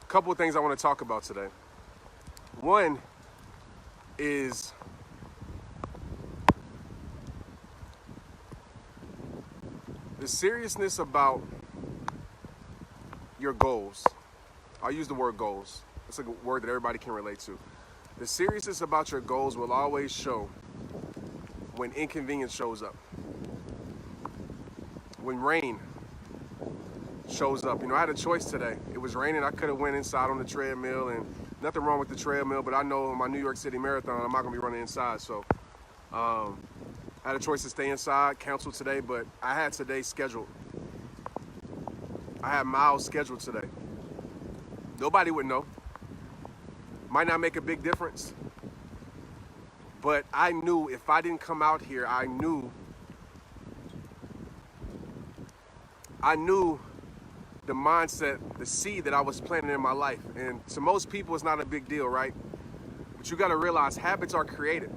couple of things I want to talk about today. One is the seriousness about your goals. I'll use the word goals. It's a word that everybody can relate to. The seriousness about your goals will always show when inconvenience shows up. When rain shows up. You know, I had a choice today. It was raining. I could have went inside on the treadmill, and nothing wrong with the treadmill, but I know in my New York City Marathon, I'm not going to be running inside. So I had a choice to stay inside, cancel today, but I had today scheduled. I had miles scheduled today. Nobody would know. Might not make a big difference. But I knew if I didn't come out here, I knew the mindset, the seed that I was planting in my life. And to most people, it's not a big deal, right? But you got to realize habits are created.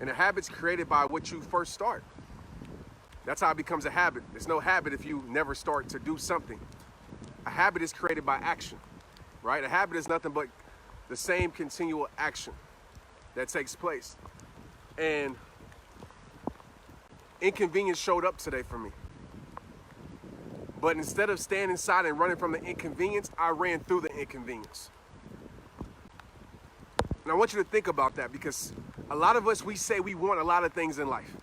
And a habit's created by what you first start. That's how it becomes a habit. There's no habit if you never start to do something. A habit is created by action, right? A habit is nothing but the same continual action that takes place. And inconvenience showed up today for me. But instead of staying inside and running from the inconvenience, I ran through the inconvenience. And I want you to think about that, because a lot of us, we say we want a lot of things in life.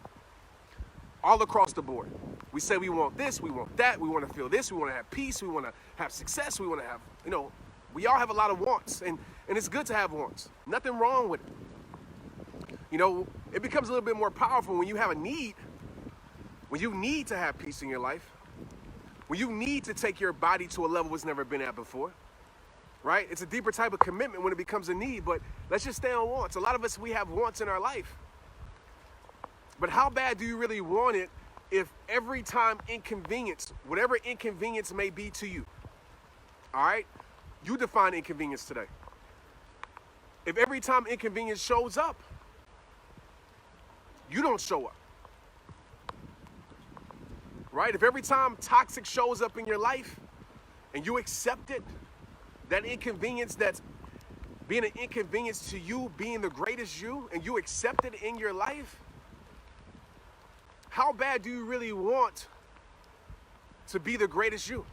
All across the board. We say we want this, we want that, we want to feel this, we want to have peace, we want to have success, we want to have, we all have a lot of wants. And it's good to have wants. Nothing wrong with it. It becomes a little bit more powerful when you have a need, when you need to have peace in your life, when you need to take your body to a level it's never been at before, right? It's a deeper type of commitment when it becomes a need, but let's just stay on wants. A lot of us, we have wants in our life. But how bad do you really want it if every time inconvenience, whatever inconvenience may be to you, all right, you define inconvenience today. If every time inconvenience shows up, you don't show up, right? If every time toxic shows up in your life and you accept it, that inconvenience that's being an inconvenience to you, being the greatest you, and you accept it in your life, how bad do you really want to be the greatest you?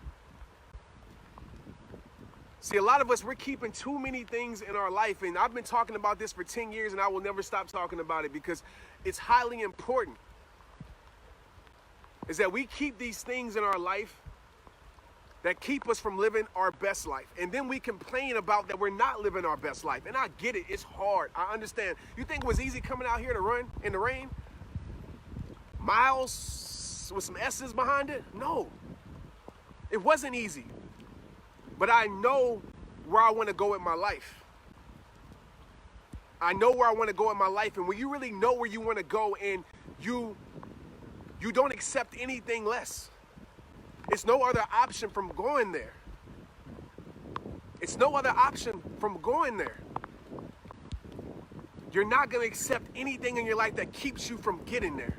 See, a lot of us, we're keeping too many things in our life, and I've been talking about this for 10 years, and I will never stop talking about it because it's highly important, is that we keep these things in our life that keep us from living our best life. And then we complain about that we're not living our best life. And I get it, it's hard, I understand. You think it was easy coming out here to run in the rain? Miles with some S's behind it? No, it wasn't easy. But I know where I want to go with my life. I know where I want to go in my life. And when you really know where you want to go and you don't accept anything less, it's no other option from going there. It's no other option from going there. You're not going to accept anything in your life that keeps you from getting there.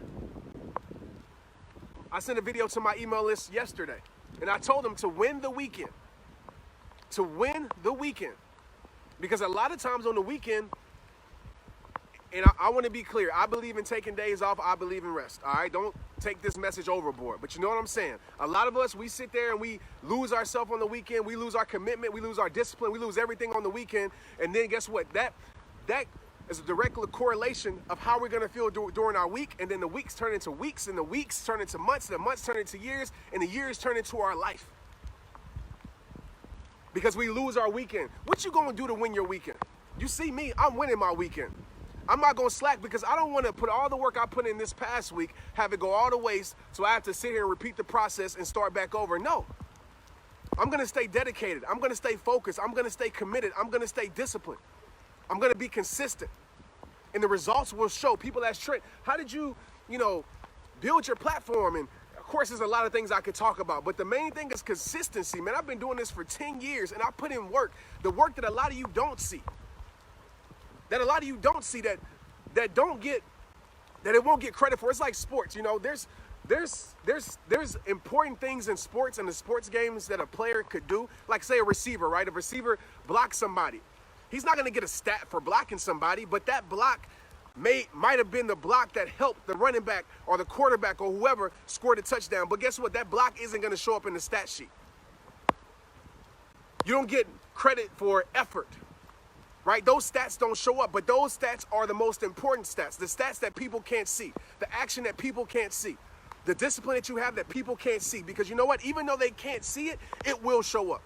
I sent a video to my email list yesterday, and I told them to win the weekend. To win the weekend. Because a lot of times on the weekend, and I want to be clear, I believe in taking days off, I believe in rest, all right? Don't take this message overboard, but you know what I'm saying? A lot of us, we sit there and we lose ourselves on the weekend, we lose our commitment, we lose our discipline, we lose everything on the weekend, and then guess what? That is a direct correlation of how we're going to feel during our week, and then the weeks turn into weeks, and the weeks turn into months, and the months turn into years, and the years turn into our life. Because we lose our weekend. What you gonna do to win your weekend? You see me, I'm winning my weekend. I'm not gonna slack because I don't wanna put all the work I put in this past week, have it go all to waste, so I have to sit here and repeat the process and start back over. No, I'm gonna stay dedicated. I'm gonna stay focused. I'm gonna stay committed. I'm gonna stay disciplined. I'm gonna be consistent. And the results will show. People ask, Trent, how did you build your platform? And of course, there's a lot of things I could talk about, but the main thing is consistency, man. I've been doing this for 10 years, and I put in work, the work that a lot of you don't see, that it won't get credit for. It's like sports, there's there's important things in sports and the sports games that a player could do. Like say a receiver, right? A receiver blocks somebody. He's not going to get a stat for blocking somebody, but that block might have been the block that helped the running back or the quarterback or whoever scored a touchdown. But guess what? That block isn't going to show up in the stat sheet. You don't get credit for effort, right? Those stats don't show up, but those stats are the most important stats. The stats that people can't see, the action that people can't see, the discipline that you have that people can't see. Because you know what? Even though they can't see it, it will show up.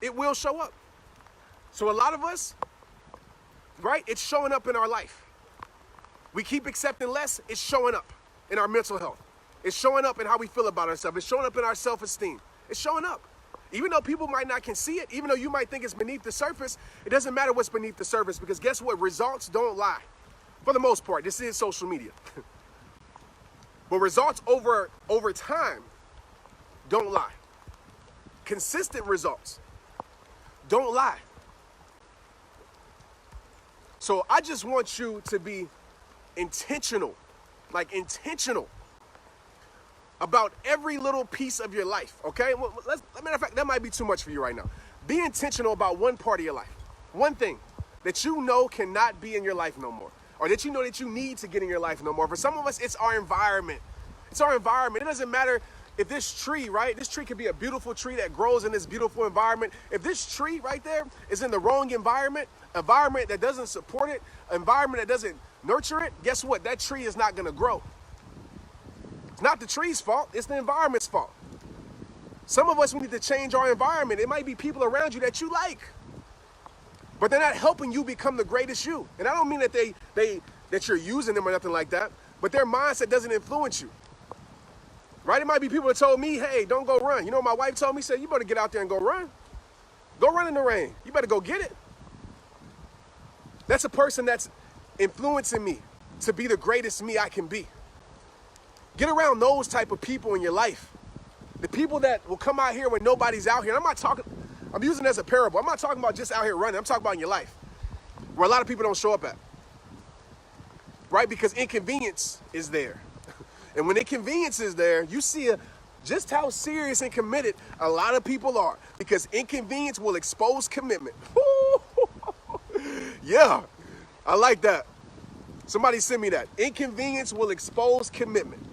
It will show up. So a lot of us, right, it's showing up in our life. We keep accepting less, it's showing up in our mental health. It's showing up in how we feel about ourselves. It's showing up in our self-esteem. It's showing up. Even though people might not can see it, even though you might think it's beneath the surface, it doesn't matter what's beneath the surface, because guess what? Results don't lie. For the most part, this is social media. But results over time don't lie. Consistent results don't lie. So I just want you to be intentional, like intentional about every little piece of your life, okay? Well, matter of fact, that might be too much for you right now. Be intentional about one part of your life, one thing that you know cannot be in your life no more, or that you know that you need to get in your life no more. For some of us, it's our environment. It's our environment. It doesn't matter if this tree, right? This tree could be a beautiful tree that grows in this beautiful environment. If this tree right there is in the wrong environment that doesn't support it, environment that doesn't nurture it, guess what? That tree is not gonna grow. It's not the tree's fault, it's the environment's fault. Some of us, we need to change our environment. It might be people around you that you like, but they're not helping you become the greatest you. And I don't mean that that you're using them or nothing like that, but their mindset doesn't influence you. Right? It might be people that told me, hey, don't go run. You know what my wife told me? Said, you better get out there and go run. Go run in the rain. You better go get it. That's a person that's influencing me to be the greatest me I can be. Get around those type of people in your life. The people that will come out here when nobody's out here. And I'm using it as a parable. I'm not talking about just out here running. I'm talking about in your life, where a lot of people don't show up at. Right? Because inconvenience is there. And when inconvenience is there, you see just how serious and committed a lot of people are. Because inconvenience will expose commitment. Yeah, I like that. Somebody send me that. Inconvenience will expose commitment.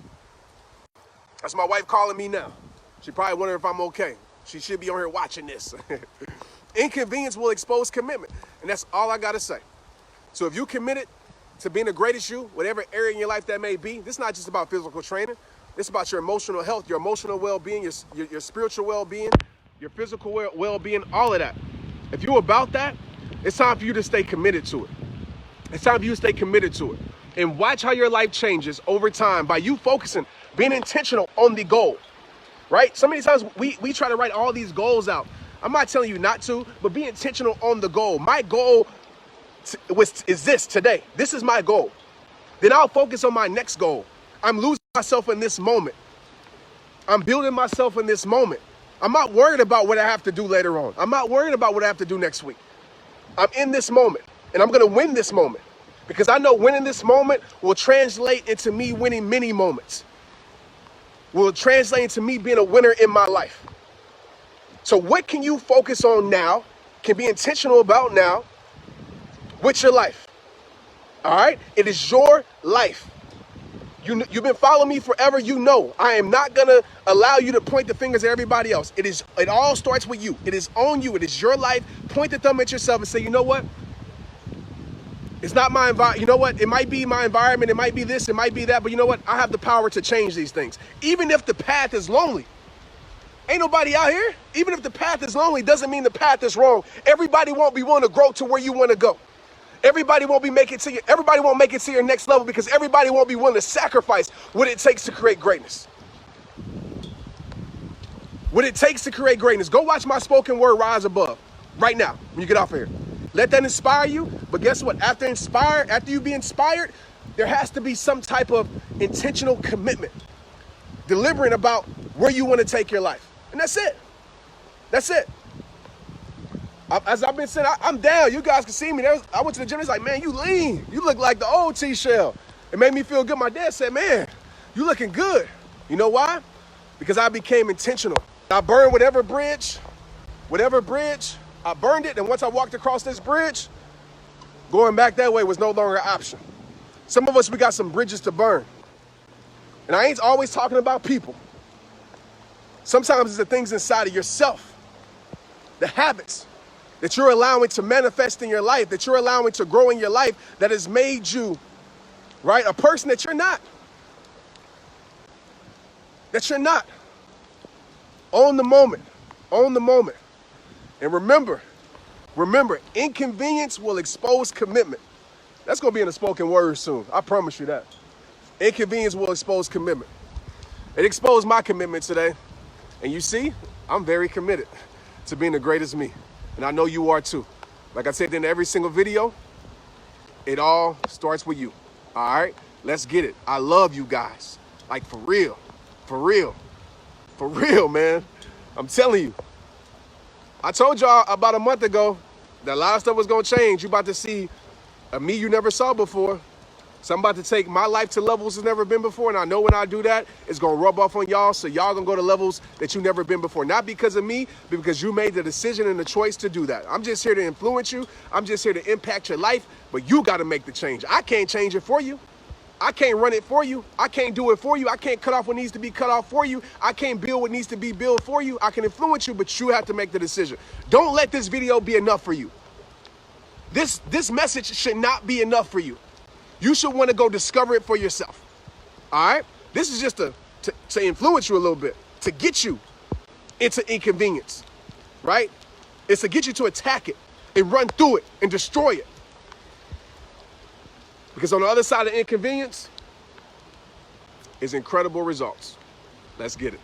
That's my wife calling me now. She probably wondering if I'm okay. She should be on here watching this. Inconvenience will expose commitment. And that's all I got to say. So if you committed to being the greatest you, whatever area in your life that may be, this is not just about physical training. This is about your emotional health, your emotional well-being, your spiritual well-being, your physical well-being, all of that. If you're about that, it's time for you to stay committed to it. It's time for you to stay committed to it. And watch how your life changes over time by you focusing, being intentional on the goal, right? So many times we try to write all these goals out. I'm not telling you not to, but be intentional on the goal. My goal is this today. This is my goal. Then I'll focus on my next goal. I'm losing myself in this moment. I'm building myself in this moment. I'm not worried about what I have to do later on. I'm not worried about what I have to do next week. I'm in this moment, and I'm going to win this moment, because I know winning this moment will translate into me winning many moments. Will translate into me being a winner in my life. So what can you focus on now, can be intentional about now, with your life? All right? It is your life. You've been following me forever. You know I am not going to allow you to point the fingers at everybody else. It all starts with you. It is on you. It is your life. Point the thumb at yourself and say, you know what? It's not my environment. You know what? It might be my environment. It might be this. It might be that. But you know what? I have the power to change these things. Even if the path is lonely. Ain't nobody out here. Even if the path is lonely, doesn't mean the path is wrong. Everybody won't be willing to grow to where you want to go. Everybody won't make it to your next level, because everybody won't be willing to sacrifice what it takes to create greatness. What it takes to create greatness. Go watch my spoken word Rise Above right now when you get off of here. Let that inspire you. But guess what? After you be inspired, there has to be some type of intentional commitment. Delivering about where you want to take your life. And that's it. That's it. As I've been saying, I'm down. You guys can see me. I went to the gym. It's like, man, you lean. You look like the old T-Shell. It made me feel good. My dad said, man, You looking good. You know why? Because I became intentional. I burned whatever bridge, I burned it, and once I walked across this bridge, going back that way was no longer an option. Some of us, we got some bridges to burn. And I ain't always talking about people. Sometimes it's the things inside of yourself, the habits that you're allowing to manifest in your life, that you're allowing to grow in your life, that has made you, right, a person that you're not. That you're not. Own the moment. Own the moment. And remember, inconvenience will expose commitment. That's going to be in the spoken word soon. I promise you that. Inconvenience will expose commitment. It exposed my commitment today. And you see, I'm very committed to being the greatest me. And I know you are too. Like I said in every single video, it all starts with you. All right? Let's get it. I love you guys. Like for real. For real. For real, man. I'm telling you. I told y'all about a month ago that a lot of stuff was going to change. You're about to see a me you never saw before. So I'm about to take my life to levels it's never been before. And I know when I do that, it's going to rub off on y'all. So y'all going to go to levels that you've never been before. Not because of me, but because you made the decision and the choice to do that. I'm just here to influence you. I'm just here to impact your life. But you got to make the change. I can't change it for you. I can't run it for you. I can't do it for you. I can't cut off what needs to be cut off for you. I can't build what needs to be built for you. I can influence you, but you have to make the decision. Don't let this video be enough for you. This message should not be enough for you. You should want to go discover it for yourself. All right? This is just to influence you a little bit, to get you into inconvenience, right? It's to get you to attack it and run through it and destroy it. Because on the other side of inconvenience is incredible results. Let's get it.